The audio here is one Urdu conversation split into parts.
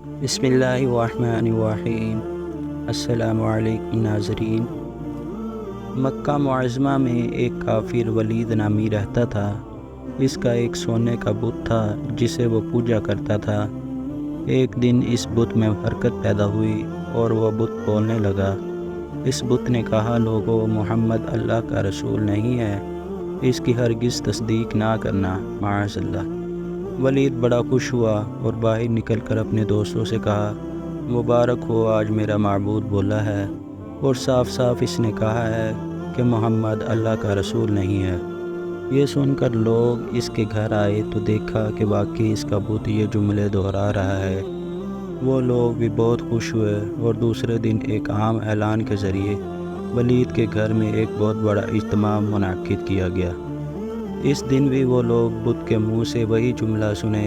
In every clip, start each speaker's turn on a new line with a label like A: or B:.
A: بسم اللہ الرحمن الرحیم۔ السلام علیکم ناظرین۔ مکہ معظمہ میں ایک کافر ولید نامی رہتا تھا۔ اس کا ایک سونے کا بت تھا جسے وہ پوجا کرتا تھا۔ ایک دن اس بت میں حرکت پیدا ہوئی اور وہ بت بولنے لگا۔ اس بت نے کہا، لوگو، محمد اللہ کا رسول نہیں ہے، اس کی ہرگز تصدیق نہ کرنا، معاذ اللہ۔ ولید بڑا خوش ہوا اور باہر نکل کر اپنے دوستوں سے کہا، مبارک ہو، آج میرا معبود بولا ہے اور صاف صاف اس نے کہا ہے کہ محمد اللہ کا رسول نہیں ہے۔ یہ سن کر لوگ اس کے گھر آئے تو دیکھا کہ واقعی اس کا بت یہ جملے دہرا رہا ہے۔ وہ لوگ بھی بہت خوش ہوئے اور دوسرے دن ایک عام اعلان کے ذریعے ولید کے گھر میں ایک بہت بڑا اجتماع منعقد کیا گیا۔ اس دن بھی وہ لوگ بت کے منہ سے وہی جملہ سنے۔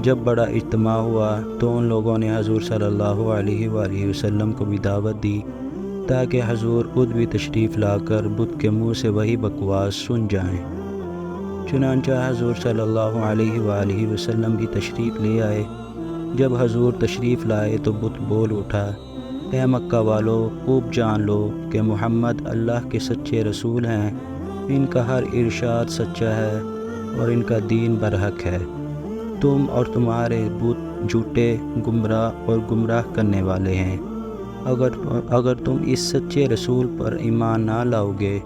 A: جب بڑا اجتماع ہوا تو ان لوگوں نے حضور صلی اللہ علیہ وآلہ وسلم کو بھی دعوت دی تاکہ حضور خود بھی تشریف لا کر بت کے منہ سے وہی بکواس سن جائیں۔ چنانچہ حضور صلی اللہ علیہ وآلہ وسلم بھی تشریف لے آئے۔ جب حضور تشریف لائے تو بت بول اٹھا، اے مکہ والو، خوب جان لو کہ محمد اللہ کے سچے رسول ہیں۔ ان کا ہر ارشاد سچا ہے اور ان کا دین برحق ہے۔ تم اور تمہارے بت جھوٹے، گمراہ اور گمراہ کرنے والے ہیں۔ اگر تم اس سچے رسول پر ایمان نہ لاؤ گے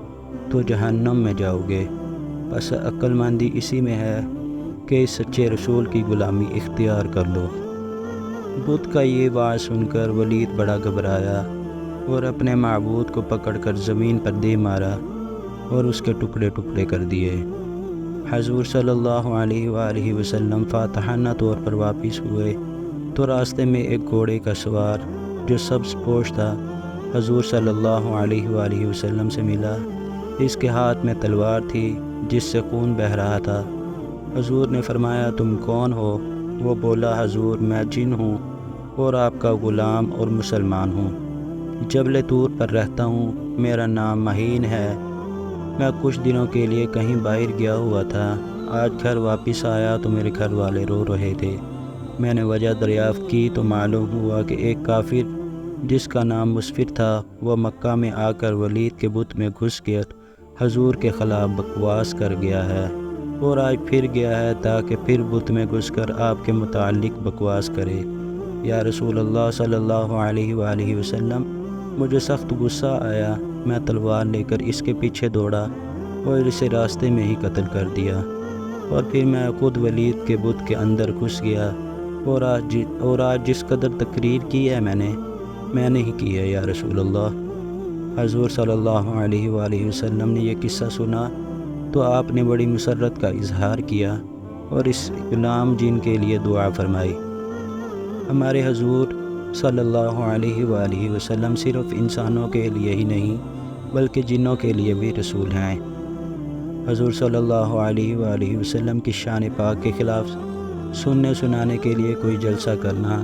A: تو جہنم میں جاؤ گے۔ بس عقل مندی اسی میں ہے کہ اس سچے رسول کی غلامی اختیار کر لو۔ بت کا یہ بات سن کر ولید بڑا گھبرایا اور اپنے معبود کو پکڑ کر زمین پر دے مارا اور اس کے ٹکڑے ٹکڑے کر دیے۔ حضور صلی اللہ علیہ وآلہ وسلم فاتحانہ طور پر واپس ہوئے تو راستے میں ایک گھوڑے کا سوار جو سبز پوش تھا حضور صلی اللہ علیہ وآلہ وسلم سے ملا۔ اس کے ہاتھ میں تلوار تھی جس سے خون بہہ رہا تھا۔ حضور نے فرمایا، تم کون ہو؟ وہ بولا، حضور، میں جن ہوں اور آپ کا غلام اور مسلمان ہوں۔ جبل طور پر رہتا ہوں، میرا نام مہین ہے۔ میں کچھ دنوں کے لیے کہیں باہر گیا ہوا تھا۔ آج گھر واپس آیا تو میرے گھر والے رو رہے تھے۔ میں نے وجہ دریافت کی تو معلوم ہوا کہ ایک کافر جس کا نام مسفر تھا وہ مکہ میں آ کر ولید کے بت میں گھس کر حضور کے خلاف بکواس کر گیا ہے اور آج پھر گیا ہے تاکہ پھر بت میں گھس کر آپ کے متعلق بکواس کرے۔ یا رسول اللہ صلی اللہ علیہ وآلہ وسلم، مجھے سخت غصہ آیا۔ میں تلوار لے کر اس کے پیچھے دوڑا اور اسے راستے میں ہی قتل کر دیا، اور پھر میں خود ولید کے بت کے اندر گھس گیا اور آج جس قدر تقریر کی ہے میں نے ہی کی ہے، یا رسول اللہ۔ حضور صلی اللہ علیہ وآلہ وسلم نے یہ قصہ سنا تو آپ نے بڑی مسرت کا اظہار کیا اور اس غلام جن کے لیے دعا فرمائی۔ ہمارے حضور صلی اللہ علیہ وآلہ وسلم صرف انسانوں کے لیے ہی نہیں بلکہ جنوں کے لیے بھی رسول ہیں۔ حضور صلی اللہ علیہ وآلہ وسلم کی شان پاک کے خلاف سننے سنانے کے لیے کوئی جلسہ کرنا،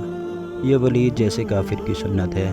A: یہ ولید جیسے کافر کی سنت ہے۔